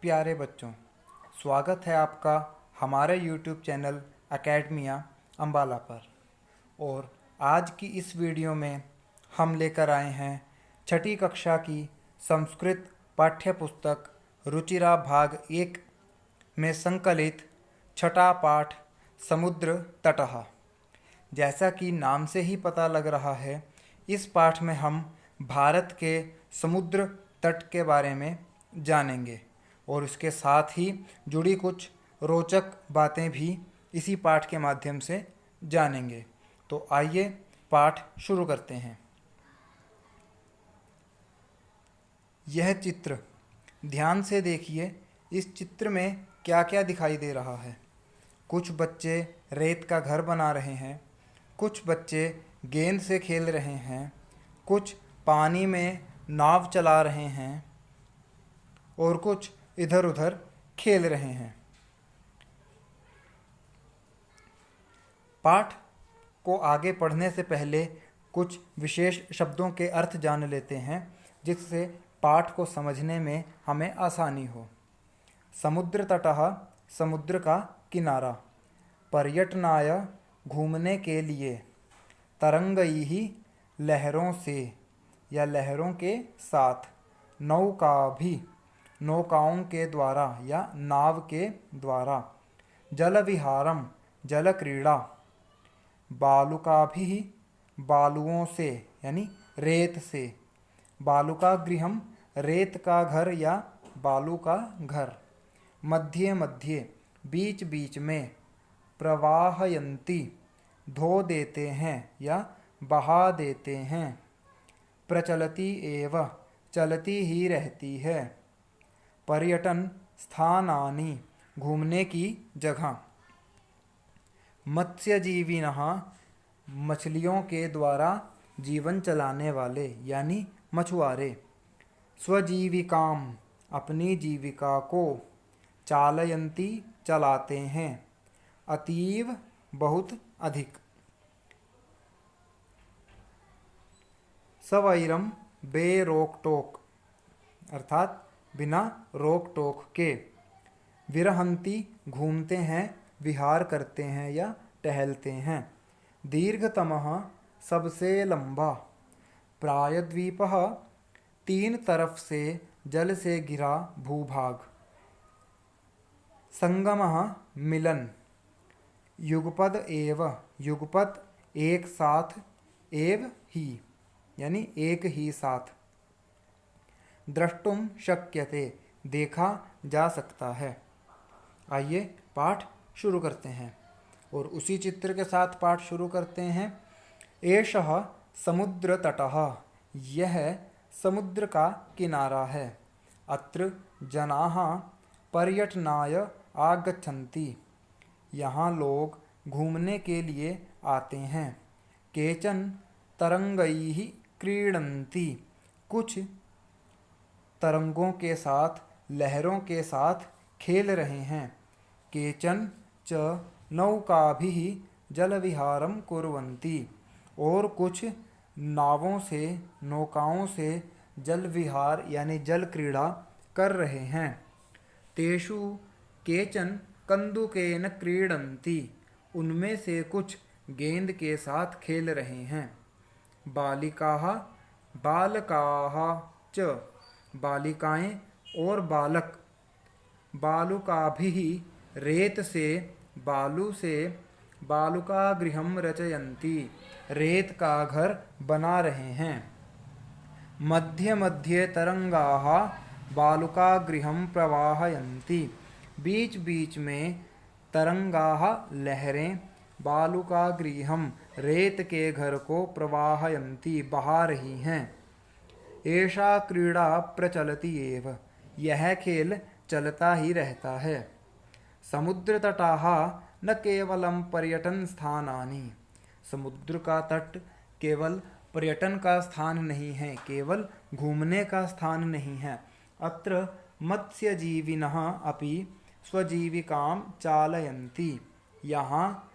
प्यारे बच्चों, स्वागत है आपका हमारे YouTube चैनल एकेडमिया अम्बाला पर। और आज की इस वीडियो में हम लेकर आए हैं छठी कक्षा की संस्कृत पाठ्य पुस्तक रुचिरा भाग 1 में संकलित छठा पाठ समुद्र तटः। जैसा कि नाम से ही पता लग रहा है, इस पाठ में हम भारत के समुद्र तट के बारे में जानेंगे और इसके साथ ही जुड़ी कुछ रोचक बातें भी इसी पाठ के माध्यम से जानेंगे। तो आइए पाठ शुरू करते हैं। यह चित्र ध्यान से देखिए। इस चित्र में क्या क्या दिखाई दे रहा है। कुछ बच्चे रेत का घर बना रहे हैं, कुछ बच्चे गेंद से खेल रहे हैं, कुछ पानी में नाव चला रहे हैं और कुछ इधर उधर खेल रहे हैं। पाठ को आगे पढ़ने से पहले कुछ विशेष शब्दों के अर्थ जान लेते हैं, जिससे पाठ को समझने में हमें आसानी हो। समुद्र तटः, समुद्र का किनारा। पर्यटनाय, घूमने के लिए। तरंगैः, लहरों से या लहरों के साथ। नौकाभिः, नौकाओं के द्वारा या नाव के द्वारा। जलविहारम, जल क्रीड़ा। बालुकाभिः, बालुओं से यानी रेत से। बालुकागृहम, रेत का घर या बालू का घर। मध्ये मध्ये, बीच बीच में। प्रवाहयन्ति, धो देते हैं या बहा देते हैं। प्रचलति एव, चलती ही रहती है। पर्यटन स्थानानि, घूमने की जगह। मत्स्यजीविनः, मछलियों के द्वारा जीवन चलाने वाले यानी मछुआरे। स्वजीविकाम, अपनी जीविका को। चालयन्ति, चलाते हैं। अतीव, बहुत अधिक। सवैरम, बेरोक टोक अर्थात बिना रोक टोक के। विरहन्ति, घूमते हैं, विहार करते हैं या टहलते हैं। दीर्घतमः, सबसे लंबा। प्रायद्वीपः, तीन तरफ से जल से घिरा भूभाग। संगमः, मिलन। युगपद एव, युगपत एक साथ, एव ही यानी एक ही साथ। द्रष्टुम शक्यते, देखा जा सकता है। आइए पाठ शुरू करते हैं और उसी चित्र के साथ पाठ शुरू करते हैं। एषः समुद्र तटः, यह समुद्र का किनारा है। अत्र जनाः पर्यटनाय आगच्छन्ति, यहाँ लोग घूमने के लिए आते हैं। केचन तरंगैः क्रीडन्ति, कुछ तरंगों के साथ, लहरों के साथ खेल रहे हैं। केचन च नौकाभिः जलविहारं कुर्वन्ति, और कुछ नावों से, नौकाओं से जल विहार यानी जल क्रीड़ा कर रहे हैं। तेषु केचन कन्दुकेन क्रीडन्ति, उनमें से कुछ गेंद के साथ खेल रहे हैं। बालिकाः बालकाः च, बालिकाएं और बालक। बालुकाभिः, रेत से, बालू से। बालुकागृहं रचयन्ति, रेत का घर बना रहे हैं। मध्ये मध्ये तरंगाः बालुकागृहं प्रवाहयन्ति, बीच बीच में तरंगाः, लहरें। बालुकागृहं, रेत के घर को। प्रवाहयन्ति, बहा रही हैं। एषा क्रीड़ा प्रचलति एव, यह खेल चलता ही रहता है। समुद्र तटाः न केवलं पर्यटन स्थानानि, समुद्र का तट केवल पर्यटन का स्थान नहीं है, केवल घूमने का स्थान नहीं है। अत्र मत्स्यजीविनः अपि स्वजीविकां चालयन्ति, यहाँ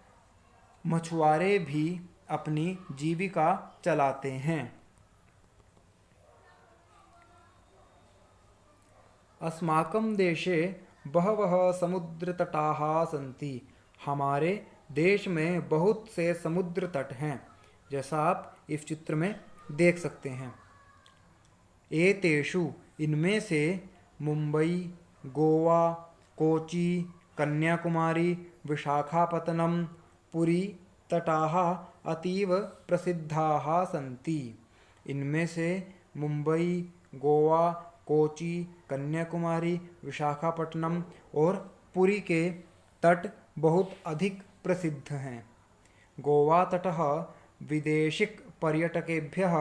मछुआरे भी अपनी जीविका चलाते हैं। अस्माकं देशे बहवः समुद्रतटाः सन्ति। हमारे देश में बहुत से समुद्र तट हैं, जैसा आप इस चित्र में देख सकते हैं। एतेषु इनमें से मुंबई, गोवा, कोची, कन्याकुमारी, विशाखापत्तनम, पुरी तटाः अतीव प्रसिद्धाः सन्ति। इनमें से मुंबई, गोवा, कोची, कन्याकुमारी, विशाखापट्टनम और पुरी के तट बहुत अधिक प्रसिद्ध हैं। गोवा तटः विदेशिक पर्यटकेभ्यः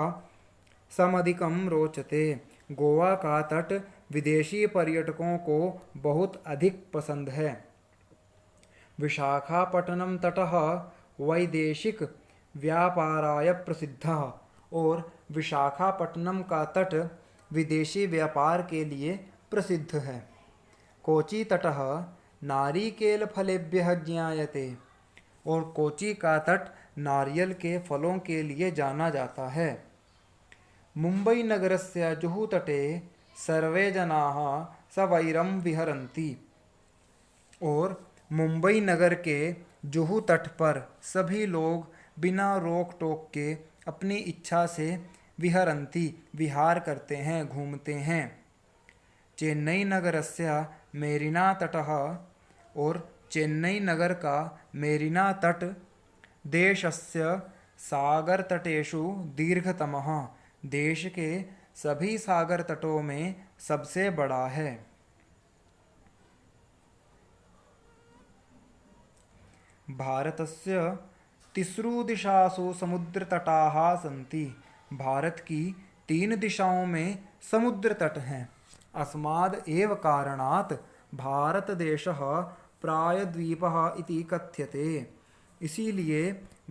समधिकं रोचते। गोवा का तट विदेशी पर्यटकों को बहुत अधिक पसंद है। विशाखापट्टनम तटः वैदेशिक व्यापाराय प्रसिद्धः और विशाखापट्टनम का तट विदेशी व्यापार के लिए प्रसिद्ध है। कोची तटः नारिकेलफलेभ्यः ज्ञायते और कोची का तट नारियल के फलों के लिए जाना जाता है। मुंबई नगरस्य जुहू तटे सर्वे जनाः सवैरं विहरन्ति और मुंबई नगर के जुहू तट पर सभी लोग बिना रोक टोक के अपनी इच्छा से विहरन्ति विहार करते हैं, घूमते हैं। चेन्नई नगरस्य मेरिना तटः और चेन्नई नगर का मेरिना तट देशस्य सागर तटेषु दीर्घतमः, देश के सभी सागर तटों में सबसे बड़ा है। भारतस्य तिस्रू दिशासु समुद्रतटाः सन्ति। भारत की 3 दिशाओं में समुद्र तट हैं। अस्माद् एव कारणात् भारतदेशः प्रायद्वीपः इति कथ्यते। इसीलिए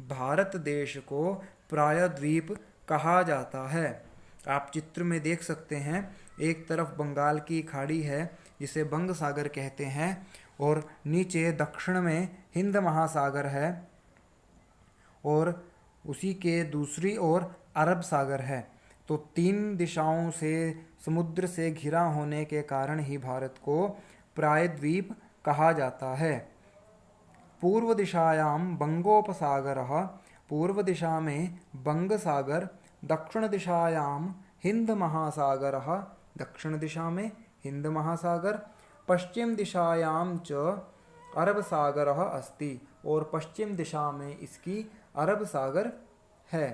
भारत देश को प्रायद्वीप कहा जाता है। आप चित्र में देख सकते हैं, एक तरफ बंगाल की खाड़ी है जिसे बंग सागर कहते हैं और नीचे दक्षिण में हिंद महासागर है और उसी के दूसरी ओर अरब सागर है। तो 3 दिशाओं से समुद्र से घिरा होने के कारण ही भारत को प्रायद्वीप कहा जाता है। पूर्व दिशायां बंगोपसागरः, पूर्व दिशा में बंग सागर, दक्षिण दिशायां हिंद महासागरः, दक्षिण दिशा में हिंद महासागर, पश्चिम दिशायां च अरब सागरः अस्ति और पश्चिम दिशा में इसकी अरब सागर है।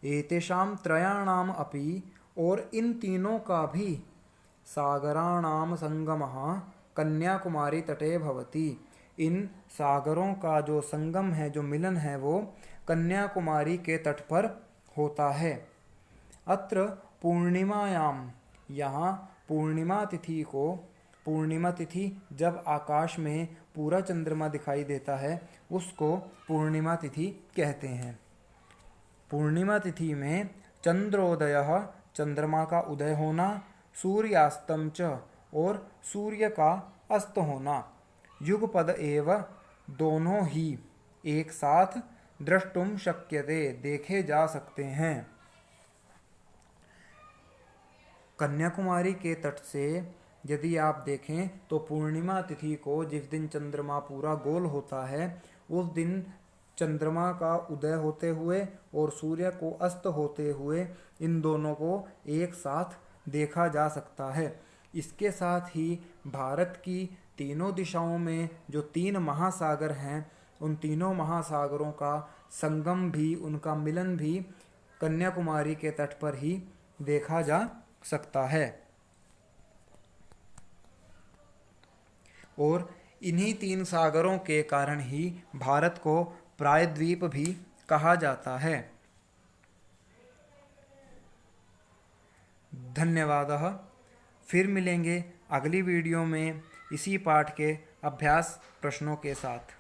एतेषां त्रयाणाम अपि और इन तीनों का भी सागराणाम संगमः कन्याकुमारी तटे भवति। इन सागरों का जो संगम है, जो मिलन है, वो कन्याकुमारी के तट पर होता है। अत्र पूर्णिमायाम, यहाँ पूर्णिमा तिथि को, पूर्णिमा तिथि जब आकाश में पूरा चंद्रमा दिखाई देता है उसको पूर्णिमा तिथि कहते हैं। पूर्णिमा तिथि में चंद्रोदयः, चंद्रमा का उदय होना, सूर्यास्तम च और सूर्य का अस्त होना, युगपद एव दोनों ही एक साथ द्रष्टुम शक्यते, देखे जा सकते हैं। कन्याकुमारी के तट से यदि आप देखें तो पूर्णिमा तिथि को, जिस दिन चंद्रमा पूरा गोल होता है, उस दिन चंद्रमा का उदय होते हुए और सूर्य को अस्त होते हुए इन दोनों को एक साथ देखा जा सकता है। इसके साथ ही भारत की तीनों दिशाओं में जो 3 महासागर हैं, उन तीनों महासागरों का संगम भी, उनका मिलन भी कन्याकुमारी के तट पर ही देखा जा सकता है। और इन्हीं 3 सागरों के कारण ही भारत को प्रायद्वीप भी कहा जाता है। धन्यवादः। फिर मिलेंगे अगली वीडियो में इसी पाठ के अभ्यास प्रश्नों के साथ।